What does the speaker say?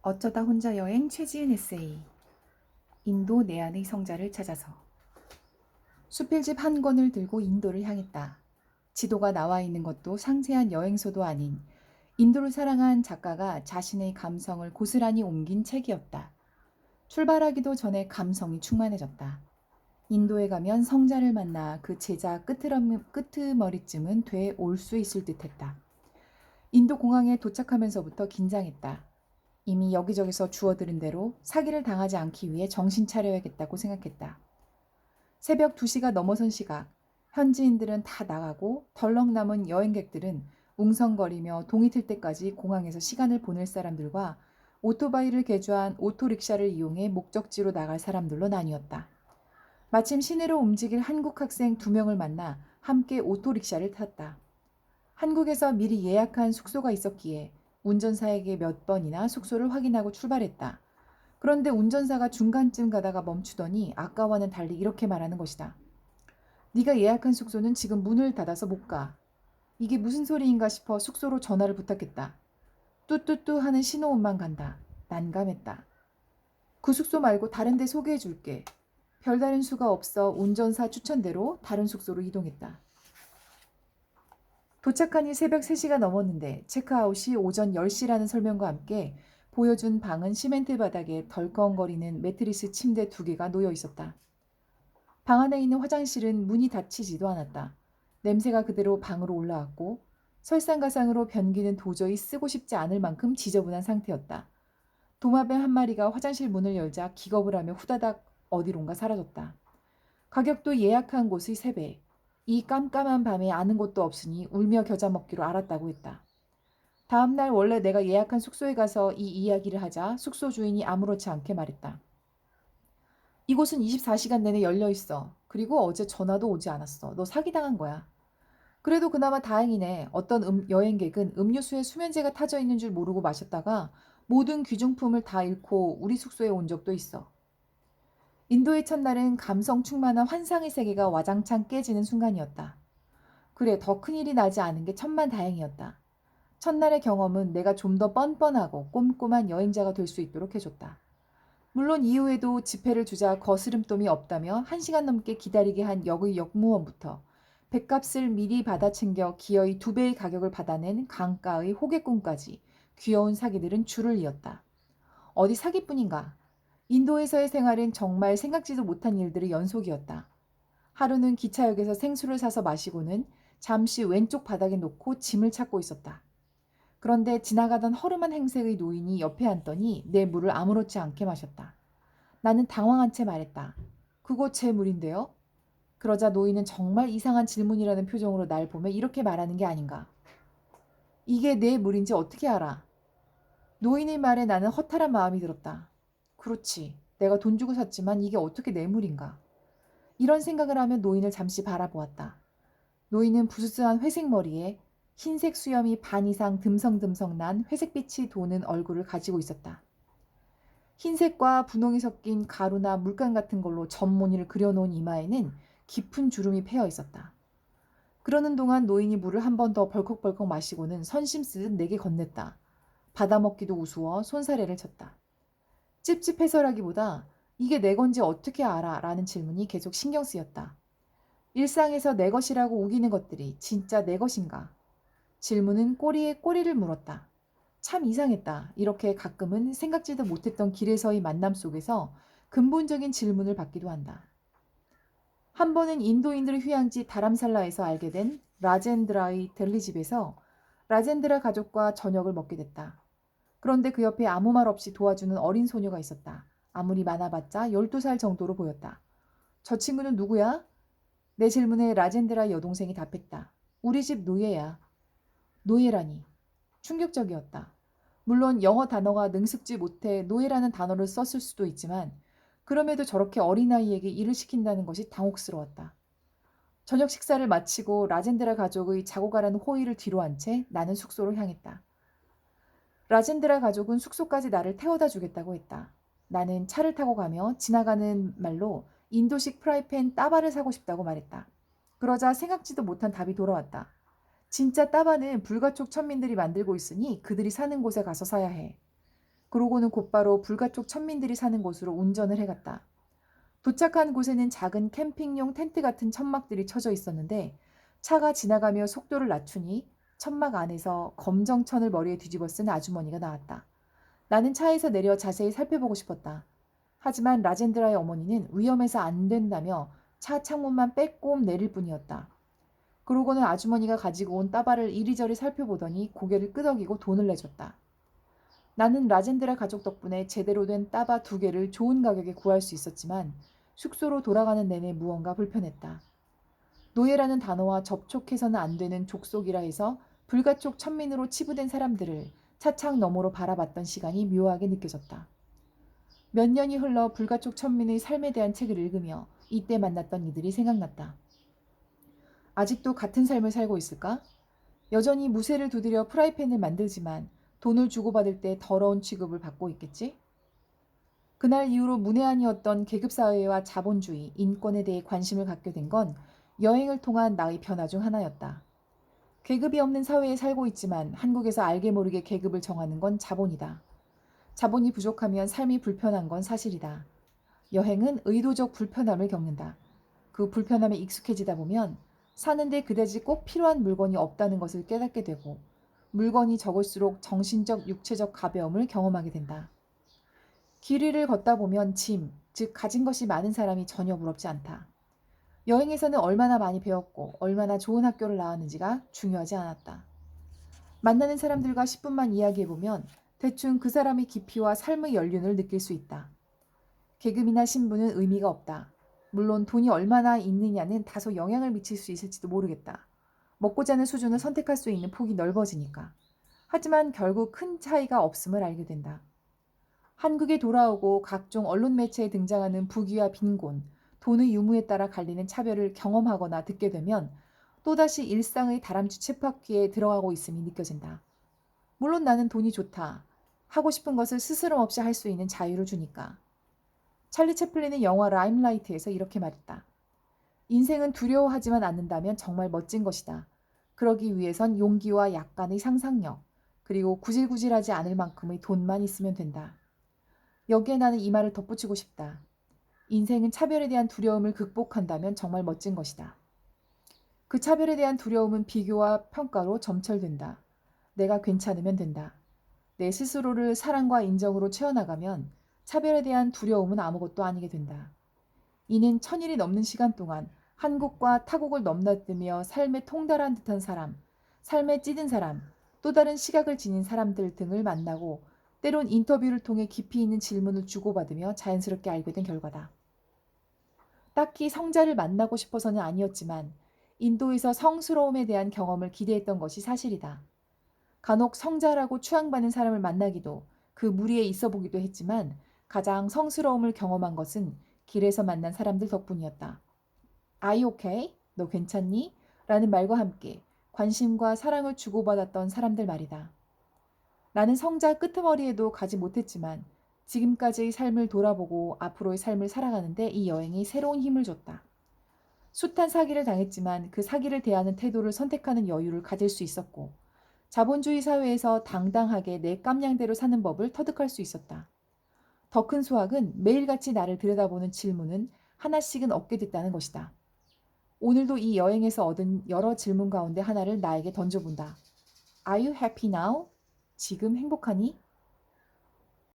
어쩌다 혼자 여행 최지은 에세이. 인도 내안의 성자를 찾아서. 수필집 한 권을 들고 인도를 향했다. 지도가 나와 있는 것도 상세한 여행소도 아닌 인도를 사랑한 작가가 자신의 감성을 고스란히 옮긴 책이었다. 출발하기도 전에 감성이 충만해졌다. 인도에 가면 성자를 만나 그 제자 끄트머리쯤은 돼 올 수 있을 듯했다. 인도 공항에 도착하면서부터 긴장했다. 이미 여기저기서 주워들은 대로 사기를 당하지 않기 위해 정신 차려야겠다고 생각했다. 새벽 2시가 넘어선 시각, 현지인들은 다 나가고 덜렁 남은 여행객들은 웅성거리며 동이 틀 때까지 공항에서 시간을 보낼 사람들과 오토바이를 개조한 오토릭샤를 이용해 목적지로 나갈 사람들로 나뉘었다. 마침 시내로 움직일 한국 학생 2명을 만나 함께 오토릭샤를 탔다. 한국에서 미리 예약한 숙소가 있었기에 운전사에게 몇 번이나 숙소를 확인하고 출발했다. 그런데 운전사가 중간쯤 가다가 멈추더니 아까와는 달리 이렇게 말하는 것이다. 네가 예약한 숙소는 지금 문을 닫아서 못 가. 이게 무슨 소리인가 싶어 숙소로 전화를 부탁했다. 뚜뚜뚜 하는 신호음만 간다. 난감했다. 그 숙소 말고 다른 데 소개해 줄게. 별다른 수가 없어 운전사 추천대로 다른 숙소로 이동했다. 도착하니 새벽 3시가 넘었는데 체크아웃이 오전 10시라는 설명과 함께 보여준 방은 시멘트 바닥에 덜컹거리는 매트리스 침대 2개가 놓여 있었다. 방 안에 있는 화장실은 문이 닫히지도 않았다. 냄새가 그대로 방으로 올라왔고 설상가상으로 변기는 도저히 쓰고 싶지 않을 만큼 지저분한 상태였다. 도마뱀 한 마리가 화장실 문을 열자 기겁을 하며 후다닥 어디론가 사라졌다. 가격도 예약한 곳의 3배. 이 깜깜한 밤에 아는 곳도 없으니 울며 겨자 먹기로 알았다고 했다. 다음날 원래 내가 예약한 숙소에 가서 이 이야기를 하자 숙소 주인이 아무렇지 않게 말했다. 이곳은 24시간 내내 열려 있어. 그리고 어제 전화도 오지 않았어. 너 사기당한 거야. 그래도 그나마 다행이네. 어떤 여행객은 음료수에 수면제가 타져 있는 줄 모르고 마셨다가 모든 귀중품을 다 잃고 우리 숙소에 온 적도 있어. 인도의 첫날은 감성 충만한 환상의 세계가 와장창 깨지는 순간이었다. 그래, 더 큰일이 나지 않은 게 천만다행이었다. 첫날의 경험은 내가 좀 더 뻔뻔하고 꼼꼼한 여행자가 될 수 있도록 해줬다. 물론 이후에도 지폐를 주자 거스름돈이 없다며 1시간 넘게 기다리게 한 역의 역무원부터 뱃값을 미리 받아 챙겨 기어이 2배의 가격을 받아낸 강가의 호객꾼까지 귀여운 사기들은 줄을 이었다. 어디 사기뿐인가? 인도에서의 생활은 정말 생각지도 못한 일들의 연속이었다. 하루는 기차역에서 생수를 사서 마시고는 잠시 왼쪽 바닥에 놓고 짐을 찾고 있었다. 그런데 지나가던 허름한 행색의 노인이 옆에 앉더니 내 물을 아무렇지 않게 마셨다. 나는 당황한 채 말했다. 그거 제 물인데요? 그러자 노인은 정말 이상한 질문이라는 표정으로 날 보며 이렇게 말하는 게 아닌가. 이게 내 물인지 어떻게 알아? 노인의 말에 나는 허탈한 마음이 들었다. 그렇지. 내가 돈 주고 샀지만 이게 어떻게 내 물인가. 이런 생각을 하며 노인을 잠시 바라보았다. 노인은 부스스한 회색 머리에 흰색 수염이 반 이상 듬성듬성 난 회색빛이 도는 얼굴을 가지고 있었다. 흰색과 분홍이 섞인 가루나 물감 같은 걸로 전무늬를 그려놓은 이마에는 깊은 주름이 패여 있었다. 그러는 동안 노인이 물을 한 번 더 벌컥벌컥 마시고는 선심 쓰듯 내게 건넸다. 받아먹기도 우스워 손사래를 쳤다. 찝찝해서라기보다 이게 내 건지 어떻게 알아? 라는 질문이 계속 신경 쓰였다. 일상에서 내 것이라고 우기는 것들이 진짜 내 것인가? 질문은 꼬리에 꼬리를 물었다. 참 이상했다. 이렇게 가끔은 생각지도 못했던 길에서의 만남 속에서 근본적인 질문을 받기도 한다. 한 번은 인도인들의 휴양지 다람살라에서 알게 된 라젠드라의 델리집에서 라젠드라 가족과 저녁을 먹게 됐다. 그런데 그 옆에 아무 말 없이 도와주는 어린 소녀가 있었다. 아무리 많아봤자 12살 정도로 보였다. 저 친구는 누구야? 내 질문에 라젠드라 여동생이 답했다. 우리 집 노예야. 노예라니. 충격적이었다. 물론 영어 단어가 능숙지 못해 노예라는 단어를 썼을 수도 있지만 그럼에도 저렇게 어린아이에게 일을 시킨다는 것이 당혹스러웠다. 저녁 식사를 마치고 라젠드라 가족의 자고 가라는 호의를 뒤로 한 채 나는 숙소로 향했다. 라젠드라 가족은 숙소까지 나를 태워다 주겠다고 했다. 나는 차를 타고 가며 지나가는 말로 인도식 프라이팬 따바를 사고 싶다고 말했다. 그러자 생각지도 못한 답이 돌아왔다. 진짜 따바는 불가촉 천민들이 만들고 있으니 그들이 사는 곳에 가서 사야 해. 그러고는 곧바로 불가촉 천민들이 사는 곳으로 운전을 해갔다. 도착한 곳에는 작은 캠핑용 텐트 같은 천막들이 쳐져 있었는데 차가 지나가며 속도를 낮추니 천막 안에서 검정천을 머리에 뒤집어 쓴 아주머니가 나왔다. 나는 차에서 내려 자세히 살펴보고 싶었다. 하지만 라젠드라의 어머니는 위험해서 안 된다며 차 창문만 빼꼼 내릴 뿐이었다. 그러고는 아주머니가 가지고 온 따바를 이리저리 살펴보더니 고개를 끄덕이고 돈을 내줬다. 나는 라젠드라 가족 덕분에 제대로 된 따바 2개를 좋은 가격에 구할 수 있었지만 숙소로 돌아가는 내내 무언가 불편했다. 노예라는 단어와 접촉해서는 안 되는 족속이라 해서 불가촉 천민으로 치부된 사람들을 차창 너머로 바라봤던 시간이 묘하게 느껴졌다. 몇 년이 흘러 불가촉 천민의 삶에 대한 책을 읽으며 이때 만났던 이들이 생각났다. 아직도 같은 삶을 살고 있을까? 여전히 무쇠를 두드려 프라이팬을 만들지만 돈을 주고받을 때 더러운 취급을 받고 있겠지? 그날 이후로 문외한이었던 계급사회와 자본주의, 인권에 대해 관심을 갖게 된 건 여행을 통한 나의 변화 중 하나였다. 계급이 없는 사회에 살고 있지만 한국에서 알게 모르게 계급을 정하는 건 자본이다. 자본이 부족하면 삶이 불편한 건 사실이다. 여행은 의도적 불편함을 겪는다. 그 불편함에 익숙해지다 보면 사는데 그다지 꼭 필요한 물건이 없다는 것을 깨닫게 되고 물건이 적을수록 정신적, 육체적 가벼움을 경험하게 된다. 길 위를 걷다 보면 짐, 즉 가진 것이 많은 사람이 전혀 부럽지 않다. 여행에서는 얼마나 많이 배웠고 얼마나 좋은 학교를 나왔는지가 중요하지 않았다. 만나는 사람들과 10분만 이야기해보면 대충 그 사람의 깊이와 삶의 연륜을 느낄 수 있다. 계급이나 신분은 의미가 없다. 물론 돈이 얼마나 있느냐는 다소 영향을 미칠 수 있을지도 모르겠다. 먹고 자는 수준을 선택할 수 있는 폭이 넓어지니까. 하지만 결국 큰 차이가 없음을 알게 된다. 한국에 돌아오고 각종 언론 매체에 등장하는 부귀와 빈곤, 돈의 유무에 따라 갈리는 차별을 경험하거나 듣게 되면 또다시 일상의 다람쥐 쳇바퀴에 들어가고 있음이 느껴진다. 물론 나는 돈이 좋다. 하고 싶은 것을 스스럼 없이 할 수 있는 자유를 주니까. 찰리 채플린의 영화 라임라이트에서 이렇게 말했다. 인생은 두려워하지만 않는다면 정말 멋진 것이다. 그러기 위해선 용기와 약간의 상상력, 그리고 구질구질하지 않을 만큼의 돈만 있으면 된다. 여기에 나는 이 말을 덧붙이고 싶다. 인생은 차별에 대한 두려움을 극복한다면 정말 멋진 것이다. 그 차별에 대한 두려움은 비교와 평가로 점철된다. 내가 괜찮으면 된다. 내 스스로를 사랑과 인정으로 채워나가면 차별에 대한 두려움은 아무것도 아니게 된다. 이는 1000일이 넘는 시간 동안 한국과 타국을 넘나들며 삶에 통달한 듯한 사람, 삶에 찌든 사람, 또 다른 시각을 지닌 사람들 등을 만나고 때론 인터뷰를 통해 깊이 있는 질문을 주고받으며 자연스럽게 알게 된 결과다. 딱히 성자를 만나고 싶어서는 아니었지만 인도에서 성스러움에 대한 경험을 기대했던 것이 사실이다. 간혹 성자라고 추앙받는 사람을 만나기도 그 무리에 있어 보기도 했지만 가장 성스러움을 경험한 것은 길에서 만난 사람들 덕분이었다. Are you okay? 너 괜찮니? 라는 말과 함께 관심과 사랑을 주고받았던 사람들 말이다. 나는 성자 끄트머리에도 가지 못했지만 지금까지의 삶을 돌아보고 앞으로의 삶을 살아가는데 이 여행이 새로운 힘을 줬다. 숱한 사기를 당했지만 그 사기를 대하는 태도를 선택하는 여유를 가질 수 있었고 자본주의 사회에서 당당하게 내 깜냥대로 사는 법을 터득할 수 있었다. 더 큰 수확은 매일같이 나를 들여다보는 질문은 하나씩은 얻게 됐다는 것이다. 오늘도 이 여행에서 얻은 여러 질문 가운데 하나를 나에게 던져본다. Are you happy now? 지금 행복하니?